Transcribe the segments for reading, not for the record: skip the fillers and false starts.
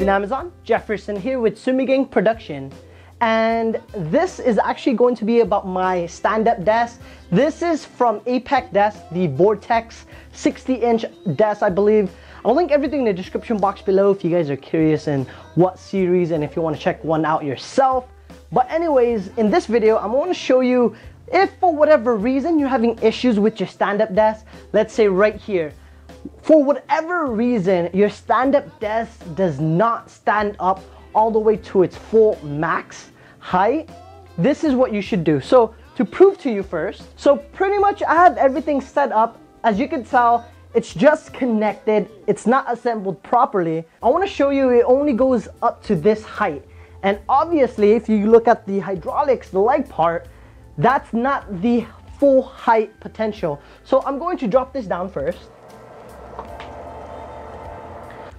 using Amazon. Jefferson here with Sumigang Production. And this is actually going to be about my stand-up desk. This is from ApexDesk, the Vortex 60-inch desk, I believe. I'll link everything in the description box below if you guys are curious in what series and if you want to check one out yourself. But anyways, in this video, I'm going to show you if for whatever reason you're having issues with your stand-up desk. Let's say right here. For whatever reason, your stand-up desk does not stand up all the way to its full max height. This is what you should do. So to prove to you first, so pretty much I have everything set up. As you can tell, it's just connected. It's not assembled properly. I want to show you it only goes up to this height. And obviously, if you look at the hydraulics, the leg part, that's not the full height potential. So I'm going to drop this down first.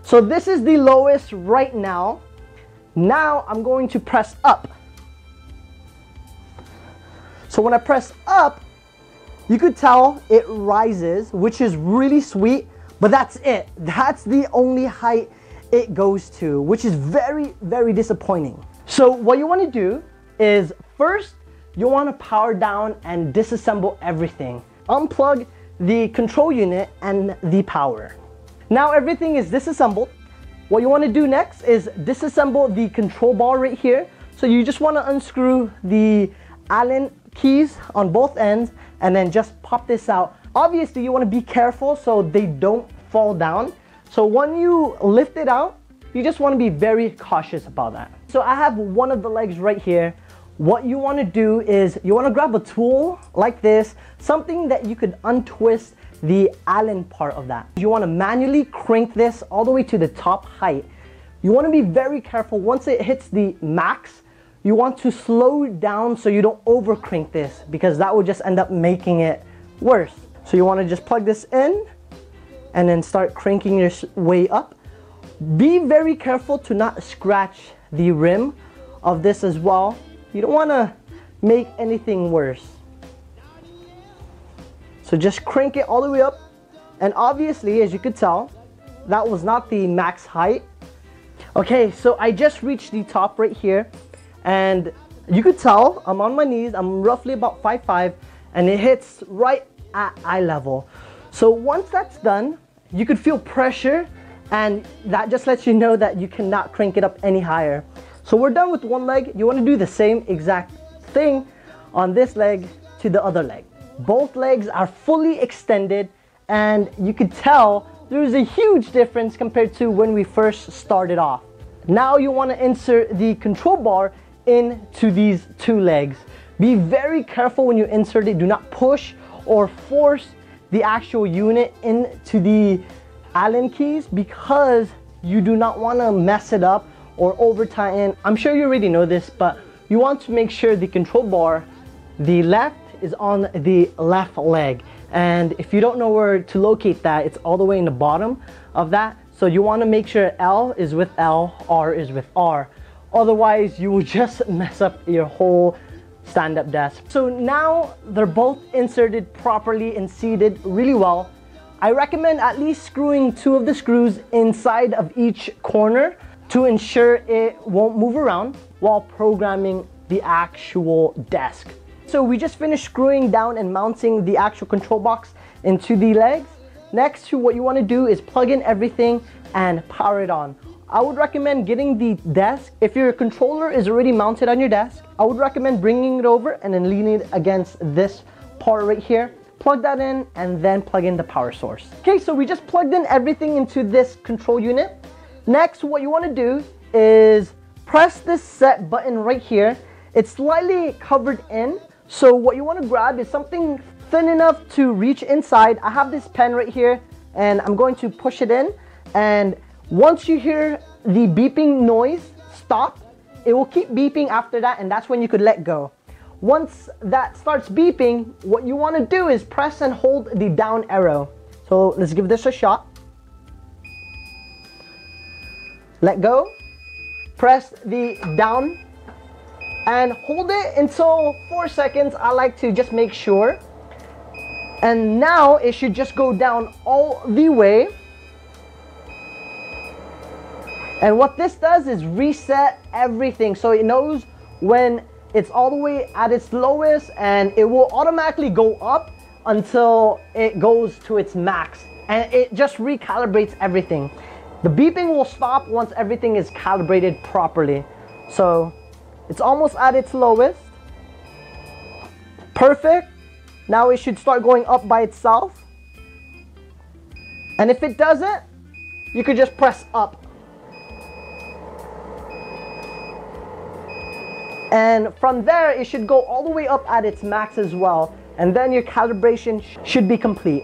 So this is the lowest right now. Now I'm going to press up. So when I press up, you could tell it rises, which is really sweet, but that's it. That's the only height it goes to, which is very, very disappointing. So what you want to do is first, you want to power down and disassemble everything. Unplug the control unit and the power. Now everything is disassembled. What you want to do next is disassemble the control bar right here. So you just want to unscrew the Allen keys on both ends and then just pop this out. Obviously you want to be careful so they don't fall down. So when you lift it out, you just want to be very cautious about that. So I have one of the legs right here. What you want to do is you want to grab a tool like this, something that you could untwist the Allen part of that. You want to manually crank this all the way to the top height. You want to be very careful. Once it hits the max, you want to slow down so you don't over crank this, because that will just end up making it worse. So you want to just plug this in and then start cranking your way up. Be very careful to not scratch the rim of this as well. You don't want to make anything worse. So just crank it all the way up. And obviously, as you could tell, that was not the max height. Okay, so I just reached the top right here. And you could tell I'm on my knees. I'm roughly about 5'5", and it hits right at eye level. So once that's done, you could feel pressure, and that just lets you know that you cannot crank it up any higher. So we're done with one leg. You want to do the same exact thing on this leg to the other leg. Both legs are fully extended, and you could tell there's a huge difference compared to when we first started off. Now you want to insert the control bar into these two legs. Be very careful when you insert it. Do not push or force the actual unit into the Allen keys, because you do not want to mess it up or over tighten. I'm sure you already know this, but you want to make sure the control bar, the left, is on the left leg. And if you don't know where to locate that, it's all the way in the bottom of that. So you want to make sure L is with L, R is with R. Otherwise, you will just mess up your whole stand-up desk. So now they're both inserted properly and seated really well. I recommend at least screwing 2 of the screws inside of each corner to ensure it won't move around while programming the actual desk. So we just finished screwing down and mounting the actual control box into the legs. Next, what you want to do is plug in everything and power it on. I would recommend getting the desk. If your controller is already mounted on your desk, I would recommend bringing it over and then leaning it against this part right here. Plug that in and then plug in the power source. Okay, so we just plugged in everything into this control unit. Next, what you want to do is press this set button right here. It's slightly covered in. So what you want to grab is something thin enough to reach inside. I have this pen right here, and I'm going to push it in. And once you hear the beeping noise stop, it will keep beeping after that, and that's when you could let go. Once that starts beeping, what you want to do is press and hold the down arrow. So let's give this a shot. Let go. Press the down and hold it until 4 seconds. I like to just make sure. And now it should just go down all the way. And what this does is reset everything, so it knows when it's all the way at its lowest, and it will automatically go up until it goes to its max, and it just recalibrates everything. The beeping will stop once everything is calibrated properly. So it's almost at its lowest. Perfect. Now it should start going up by itself. And if it doesn't, you could just press up. And from there, it should go all the way up at its max as well. And then your calibration should be complete.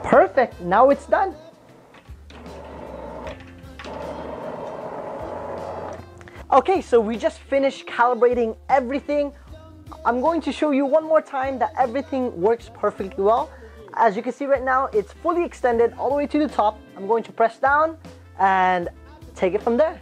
Perfect, now it's done. Okay, so we just finished calibrating everything. I'm going to show you one more time that everything works perfectly well. As you can see right now, it's fully extended all the way to the top. I'm going to press down and take it from there.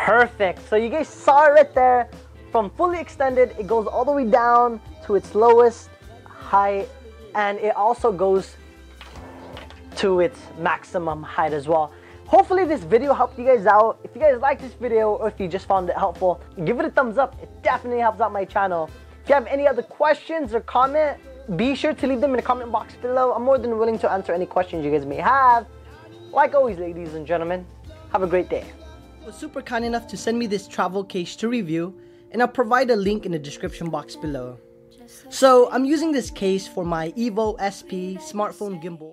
Perfect. So you guys saw it right there. From fully extended, it goes all the way down to its lowest height, and it also goes to its maximum height as well. Hopefully this video helped you guys out. If you guys liked this video, or if you just found it helpful, give it a thumbs up. It definitely helps out my channel. If you have any other questions or comment, be sure to leave them in the comment box below. I'm more than willing to answer any questions you guys may have. Like always, ladies and gentlemen, have a great day. Was super kind enough to send me this travel case to review, and I'll provide a link in the description box below. So I'm using this case for my Evo SP smartphone gimbal.